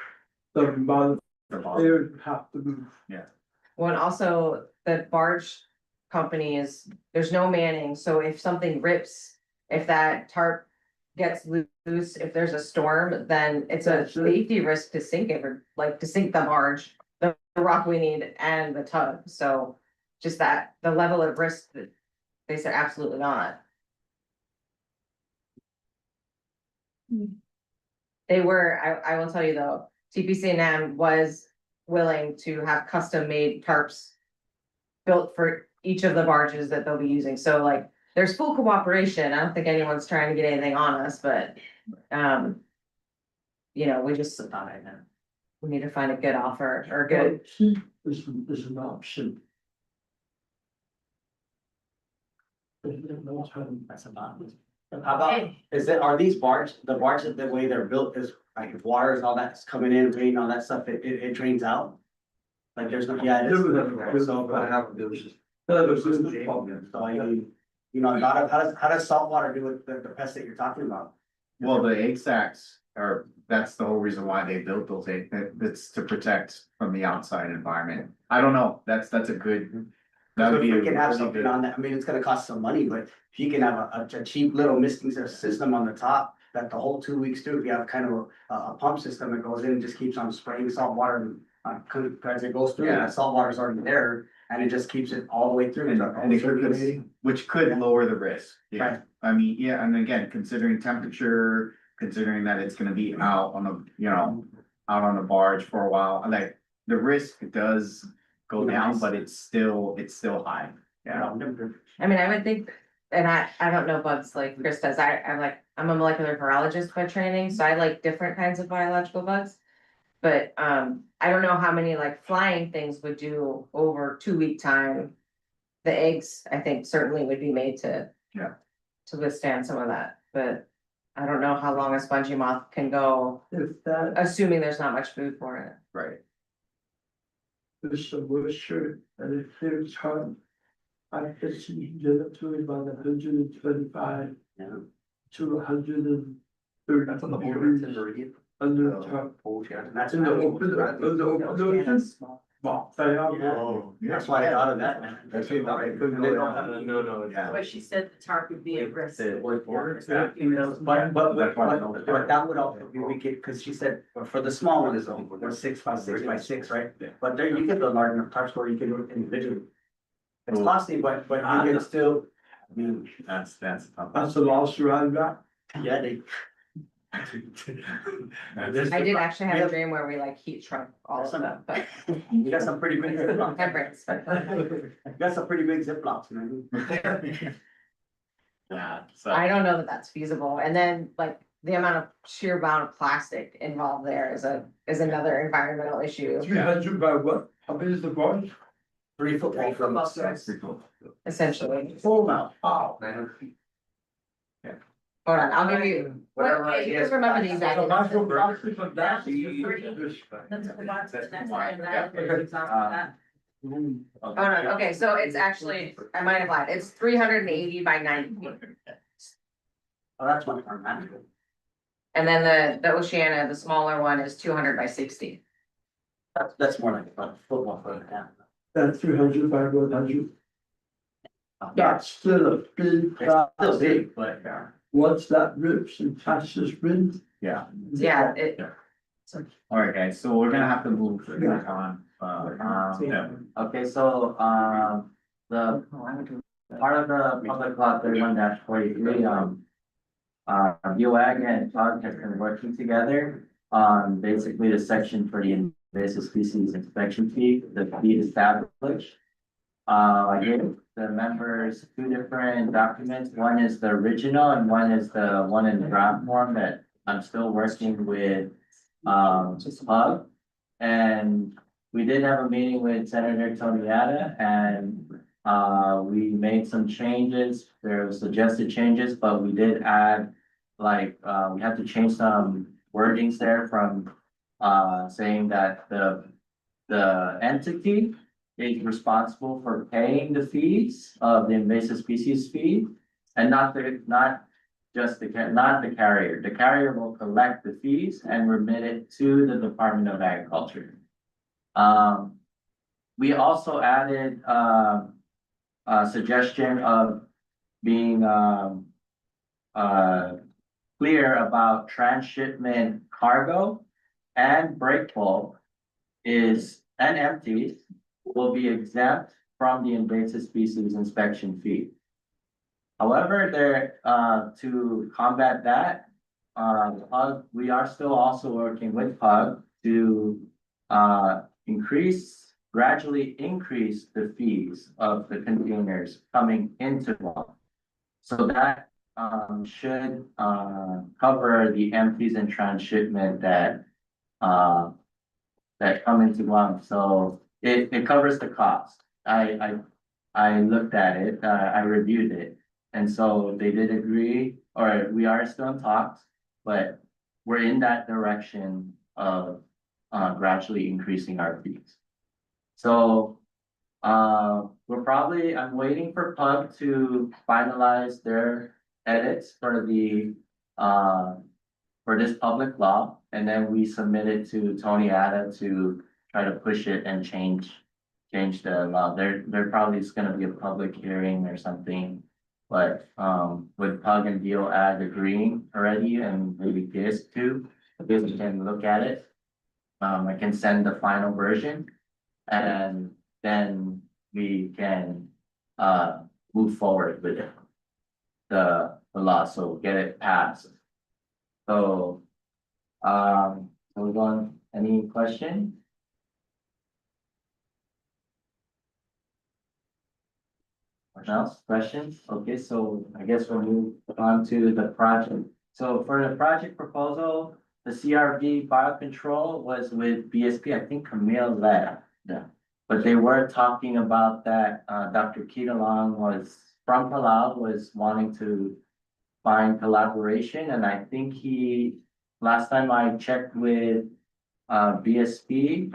amount of air you have to move. Well, and also the barge company there's no manning, so if something rips, if that tarp gets loose, if there's a storm, then it's a safety risk to sink it, or like to sink the barge, the rock we need and the tug, so just that, the level of risk that they said absolutely not. They were, I will tell you though, TPC&M was willing to have custom made tarps built for each of the barges that they'll be using, so like, there's full cooperation, I don't think anyone's trying to get anything on us, but, you know, we just, we need to find a good offer, or good, Heat is an option. That's about it. How about, are these the barges, the way they're built is like if water and all that's coming in, rain, all that stuff, it drains out? Like there's no, yeah, it is. So, so I mean, you know, how does salt water do with the pests that you're talking about? Well, the egg sacs are, that's the whole reason why they built those egg, it's to protect from the outside environment. I don't know, that's a good. That would If be a you can have really something good, on that, I mean, it's gonna cost some money, but if you can have a cheap little misting system on the top. That the whole 2 weeks too, if you have kind of a pump system that goes in and just keeps on spraying salt water and. As it goes through, Yeah. that salt water's already there and it just keeps it all the way through. and it could, which could lower the risk, yeah. Right. I mean, yeah, and again, considering temperature, considering that it's gonna be out on the, you know, out on the barge for a while, like, the risk does go down, but it's still high, yeah. I mean, I would think, and I don't know bugs like Chris does, I'm a molecular virologist by training, so I like different kinds of biological bugs. But, I don't know how many like flying things would do over 2 week time. The eggs, I think certainly would be made to. Yeah. To withstand some of that, but I don't know how long a spongy moth can go, If that assuming there's not much food for it. Right. is the moisture and it clears hard, I guess you can get up to about 125 Yeah. to 130. That's on the border, it's in Meridian. Under the top. That's In the open, ocean. Well, they are. Oh, That's why I thought of that, man. That's what what I- No, Yeah. But she said the tarp would be at risk. But that would also be, we could, cause she said, for the small one is only 6 by 6 by 6, right? But there, you get the large enough tarps where you can do it individually. It's costly, but you can still, I mean, That's tough. That's the last round back. yeah, they. I did actually have a dream where we like heat shrunk all of them, but. You got some pretty big ziplocs. Temperance, but- You got some pretty big ziplocs, man. Yeah, so. I don't know that that's feasible, and then like the sheer amount of plastic involved there is another environmental issue. 300 by what? How big is the barge? 3 football fields. Essentially. Oh, wow. 900 feet. Hold on, I'll give you, Whatever what, it you is. can remember the exact. So that's what plastic of that. Let's move on to the next one, and Yeah. that is off that. Oh, no, okay, so it's actually, I might have lied, it's 380 by 90 feet. Oh, that's much more manageable. And then the Oceana, the smaller one is 200 by 60. That's more like a football field, yeah. That's 300 by 100. That's still a big It's still plastic. big, but, Once that rips and touches wind. Yeah, Yeah, it, all right, guys, so we're gonna have to move back on, yeah. Okay, so, the part of the public law 31-43, BOAG and PUG have been working together on basically the section for the invasive species inspection fee, the fee established. I gave the members two different documents. One is the original and one is the one in draft form that I'm still working with, PUG. And we did have a meeting with Senator Toniata and we made some changes. There were suggested changes, but we did add, like, we had to change some wordings there from saying that the entity is responsible for paying the fees of the invasive species fee and not just the carrier. The carrier will collect the fees and remit it to the Department of Agriculture. We also added a suggestion of being clear about transshipment cargo and break bulk and empties will be exempt from the invasive species inspection fee. However, to combat that, PUG, we are still also working with PUG to gradually increase the fees of the containers coming into Guam. So that should cover the empties and transshipment that come into Guam. So it covers the cost. I looked at it, I reviewed it. And so they did agree, or we are still in talks, but we're in that direction of gradually increasing our fees. So I'm waiting for PUG to finalize their edits for this public law, and then we submit it to Toniata to try to push it and change the law. There probably is gonna be a public hearing or something. But with PUG and BOAG agreeing already and maybe this too, because we can look at it. I can send the final version and then we can move forward with it. The law, so get it passed. So hold on, any question? What else? Questions? Okay, so I guess we'll move on to the project. So for the project proposal, the CRV biocontrol was with BSP, I think Camille led. Yeah. But they were talking about that, Dr. Kitalong was from Palau, was wanting to find collaboration, and I think last time I checked with BSP,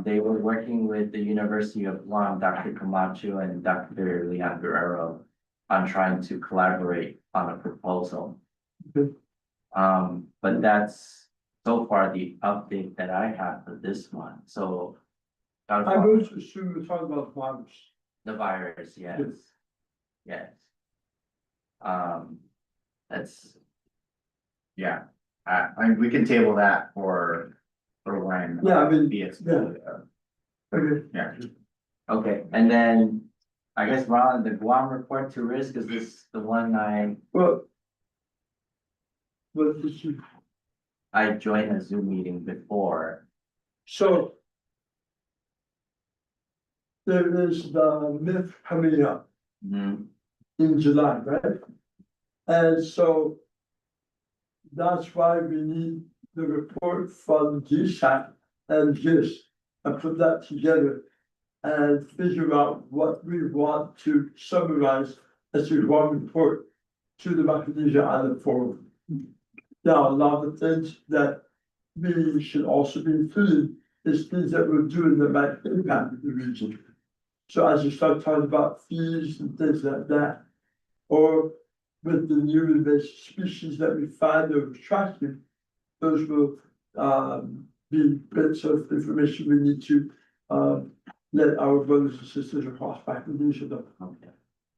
they were working with the University of Guam, Dr. Camacho and Dr. Leon Guerrero on trying to collaborate on a proposal. But that's so far the update that I have for this one, so. I going to assume we're talking about virus. The virus, yes, yes. That's, Yeah, we can table that for when. Yeah, I mean, BSP, Okay, yeah. okay, and then I guess Ron, the Guam report to risk, is this the one well. But this is, I joined a Zoom meeting before? so. There is the myth coming up Mhm. in July, right? And so. That's why we need the report from GSAT and GIS and put that together. And figure out what we want to summarize as a one report to the Micronesia Island Forum. Now, a lot of things that we should also be included is things that we're doing that might impact the region. So as you start talking about fees and things like that, or with the new invasive species that we find or attractive, those will be bits of information we need to let our brothers and sisters across Micronesia know. Okay.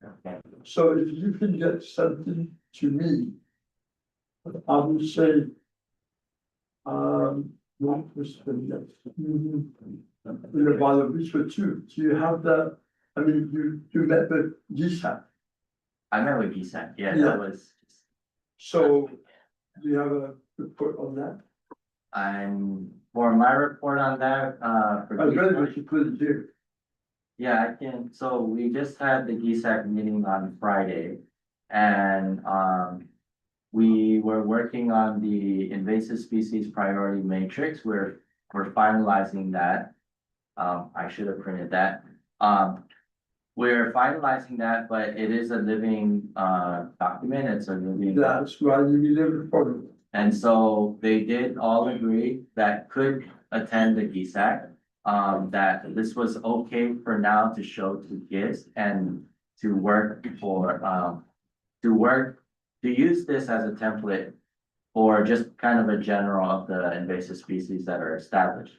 Okay. So if you can get something to me, I would say, what was the next? In about a week or two, do you have that I mean, you met with GSAC, I met with GSAC, yeah, Yeah. that was. so do you have a report on that? For my report on that, for I read GSAC, what you put in here. yeah, I can, so we just had the GSAC meeting on Friday. And, we were working on the invasive species priority matrix, we're finalizing that. I should have printed that. We're finalizing that, but it is a living, document, it's a living. That's why you need a report. And so they did all agree that could attend the GSAC. That this was okay for now to show to kids and to work for, to use this as a template. Or just kind of a general of the invasive species that are established.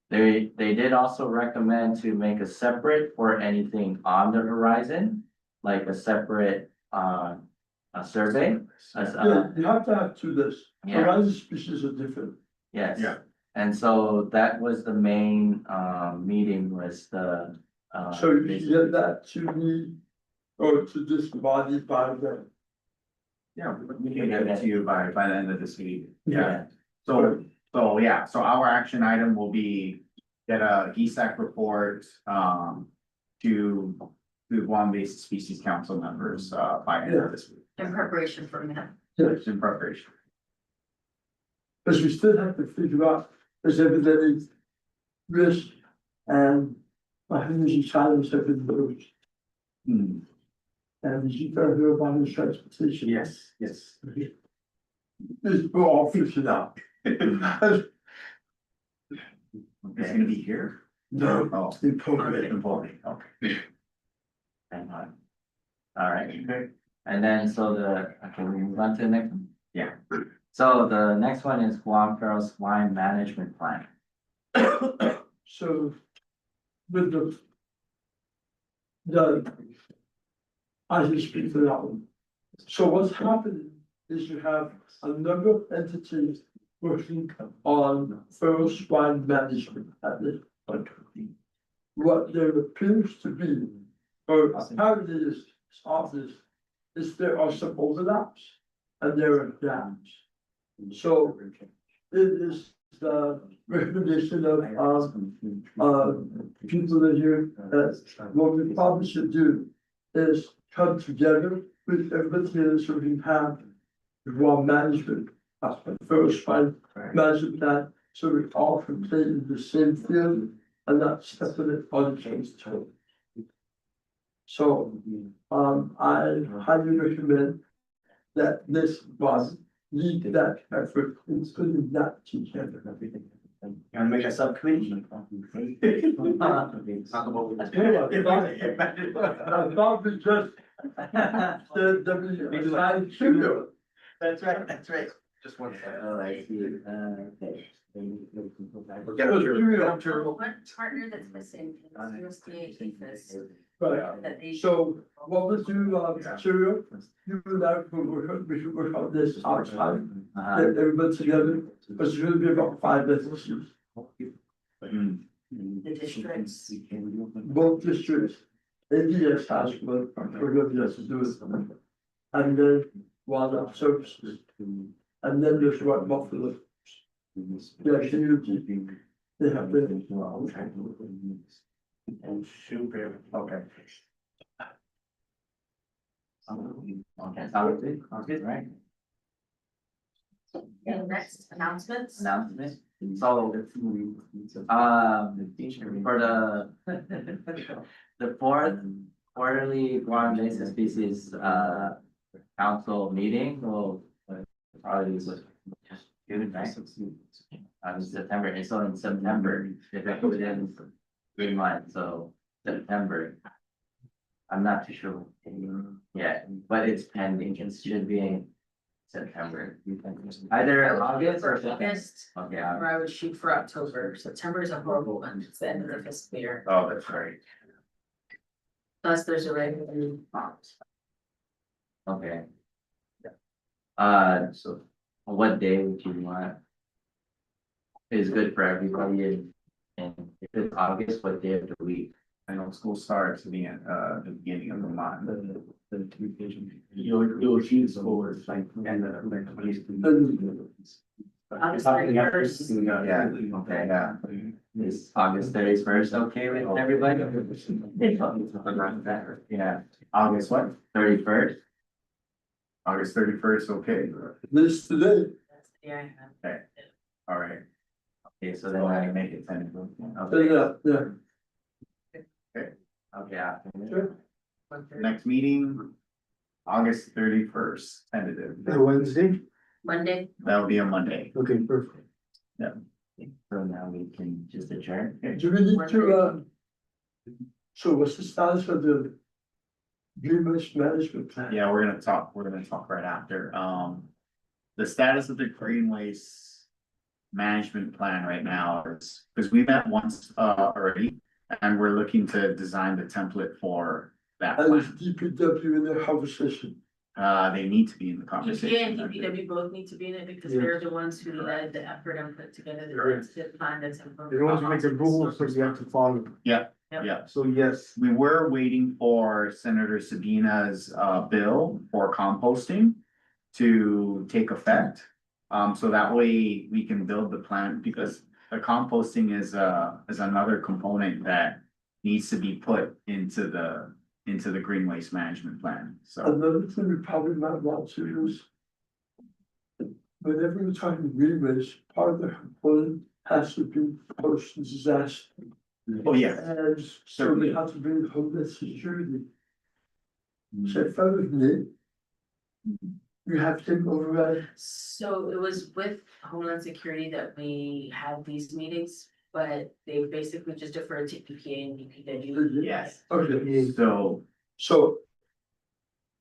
They did also recommend to make a separate for anything on the horizon, like a separate, a survey. As, Yeah, you have to have two lists. Yeah. Horizon species are different. yes. Yeah. And so that was the main, meeting was the, So you can get that to me or to this body by the. Yeah, we can get it to you by the end of this week. yeah, So, so our action item will be get a GSAC report, to the Guam Invasive Species Council members, by end of this week. In preparation for me. Yes, In preparation. because we still have to figure out, is everything risk and my energy challenge have been moved. Hmm, And you don't hear about his transportation. yes, yes. It's all fixed out. It's gonna be here? No, Oh, in Poland. in Voting, okay. hang on. All right, and then so okay, we move on to the next one? Yeah. So the next one is Guam Feral Swine Management Plan. So with I can speak for that one. So what's happening is you have a number of entities working on feral swine management at this point. What there appears to be, or apparently is obvious, is there are some overlaps and there are gaps. So it is the recommendation of people in here that what we probably should do is come together with everybody here so we can have the raw management, first find management plan, so we all can play in the same field and not separate on the case. So, I highly recommend that this was lead that effort, including that together. You wanna make a subcommittee? Talk about. I thought we just the we decided to. That's right. Just one second. Oh, I see, okay. Get up to. One partner that's missing is USDA APHIS. Right, That they. so what we'll do, Cheerio, you and I we should work on this outside, get everybody together, but it's gonna be about 5 businesses. The districts. Both districts, ADS has, but whoever has to do it. And then wildlife services, and then there's what Buffalo. Yeah, community, they have been. Super, okay. Okay, sounds good, right? And next announcements. Announcement, so, for the fourth quarterly Guam invasive species, council meeting, will probably was June, right? September, it's on in September, if it within 3 months, so September. I'm not too sure yet, but it's pending, it should be in September. Either August or September. August, Okay, or I would shoot for October. September is a horrible one. It's the end of the fiscal year. Oh, that's right. Plus, there's a regular box. okay. So what day would you want? Is good for everybody and if it's August, what day of the week? I know school starts at the beginning of the month. The two vision, you'll choose forward, like, and the police. August 31st. Yeah, okay, yeah. Is August 31st okay with everybody? Yeah, August what? 31st? August 31st, okay, This today, That's the day I have. all right. Okay, so then I make it tentative. yeah, Okay, after. sure. Next meeting, August 31st, tentative. Wednesday, Monday, That'll be a Monday. okay, perfect. So now we can just adjourn. Do we need to, so what's the status of the Greenwich management plan? Yeah, we're gonna talk right after, the status of the green waste management plan right now is, because we met once, already, and we're looking to design the template for that And is plan. DPW in the conversation? They need to be in the EPA conversation. and DPW both need to be in it because Yeah. they're the ones who led the effort and put together the plan that's. They don't want to make a rule, so you have to follow. Yeah, Yep. yeah. So yes, We were waiting for Senator Sabina's bill for composting to take effect. So that way we can build the plan, because the composting is another component that needs to be put into the green waste management plan, so. Another thing we probably might want to use. Whenever we're talking green waste, part of the component has to be post disaster. Oh, yeah. And so Certainly. we have to bring homeland security. Mm. So if I was Nick, you have to override. So it was with Homeland Security that we had these meetings, but they basically just deferred to EPA and DPW. Yes, Okay, so, so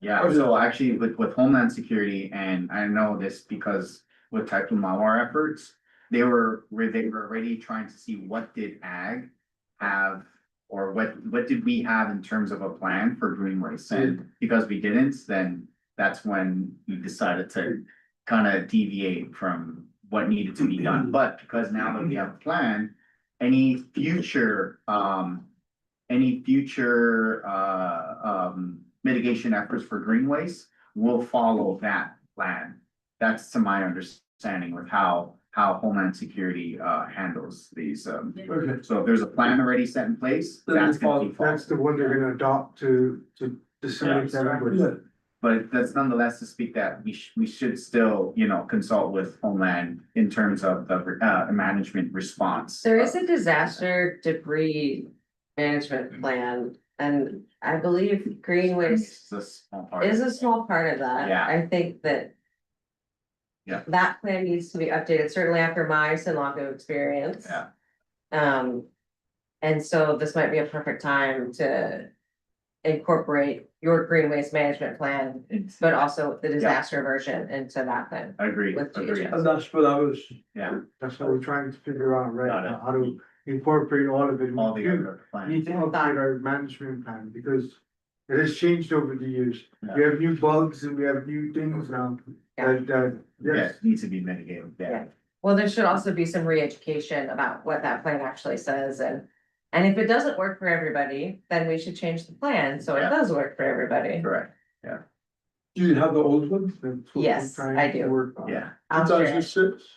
so actually with Homeland Security, and I know this because with Taipei Mawar efforts, they were already trying to see what did ag have, or what did we have in terms of a plan for green waste, and because we didn't, then that's when we decided to kind of deviate from what needed to be done, but because now that we have a plan, any future mitigation efforts for green waste will follow that plan. That's to my understanding with how Homeland Security handles these. okay, So if there's a plan already set in place, that's gonna be followed. that's the one they're gonna adopt to disseminate that everybody. yeah, But that's nonetheless to speak that we should still, consult with Homeland in terms of the management response. There is a disaster debris management plan, and I believe green waste It's a small part. is a small part of that. Yeah. I think that. Yeah. That plan needs to be updated, certainly after my Silongo experience. Yeah. And so this might be a perfect time to incorporate your green waste management plan, but also the disaster version into that plan. Agreed, With agreed, GHS. and that's what I was, yeah, That's what we're trying to figure out right Got it. now, how to incorporate all of it. all the We do other plans. need to update our management plan because it has changed over the years. Yeah. We have new bugs and we have new things now that, Yeah, yes. needs to be mitigated, yeah. Yeah. Well, there should also be some re-education about what that plan actually says, and if it doesn't work for everybody, then we should change the plan, so it Yeah. does work for everybody. Correct, do you have the old one? That's what we're Yes, trying I to do. work on. yeah. I'll Two share thousand it. six?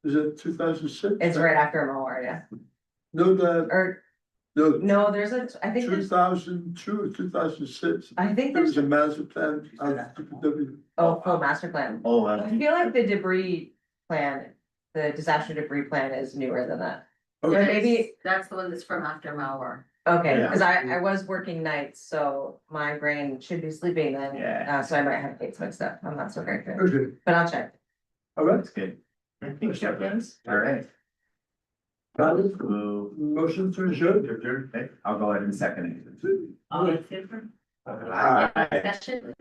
Is it 2006? It's right after Moore, yeah, No, the, or, no, no, I think two there's, thousand two or 2006. I think There was there's, a master plan of DPW. full master plan. Oh, I feel like the debris plan, the disaster debris plan is newer than that. Or Okay, maybe, That's the one that's from after Malware. okay, Yeah. cause I was working nights, so my brain should be sleeping then. Yeah. So I might have dates mixed up, I'm not so very good, okay, but I'll check. all right. that's good. All right. Valid. Well, Motion to adjourn. okay, I'll go ahead and second it. All in favor? Aye. Discussion?